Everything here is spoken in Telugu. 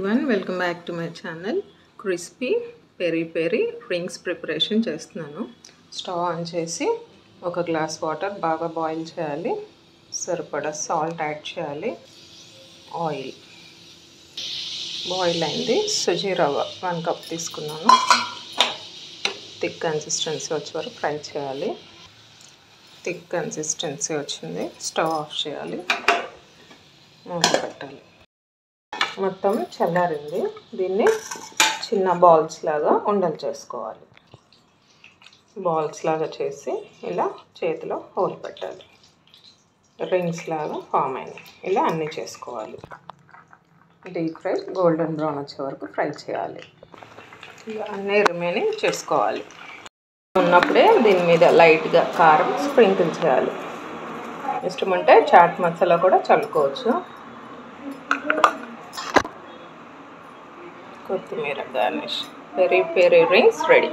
everyone, welcome back to my channel. Crispy peri peri rings preparation చేస్తున్నాను. స్టవ్ ఆన్ చేసి ఒక గ్లాస్ వాటర్ బాగా బాయిల్ చేయాలి. సరిపడా సాల్ట్ యాడ్ చేయాలి. ఆయిల్ బాయిల్ అయింది. సుజీ రవ్వ 1 కప్ తీసుకున్నాను. థిక్ కన్సిస్టెన్సీ వచ్చే వరకు ఫ్రై చేయాలి. థిక్ కన్సిస్టెన్సీ వచ్చింది. స్టవ్ ఆఫ్ చేయాలి. మూత పెట్టాలి. మొత్తం చల్లారింది. దీన్ని చిన్న బాల్స్ లాగా ఉండలు చేసుకోవాలి. బాల్స్ లాగా చేసి ఇలా చేతిలో హోల్ పెట్టాలి. రింగ్స్ లాగా ఫామ్ అయినాయి. ఇలా అన్నీ చేసుకోవాలి. డీప్ ఫ్రై గోల్డెన్ బ్రౌన్ వచ్చే వరకు ఫ్రై చేయాలి. ఇలా అన్నీ రిమైనింగ్ చేసుకోవాలి. ఉన్నప్పుడే దీని మీద లైట్గా కారం స్ప్రింకిల్ చేయాలి. ఇష్టముంటే చాట్ మసాలా కూడా చల్లుకోవచ్చు. కొత్తిమీర garnish. Peri peri rings ready.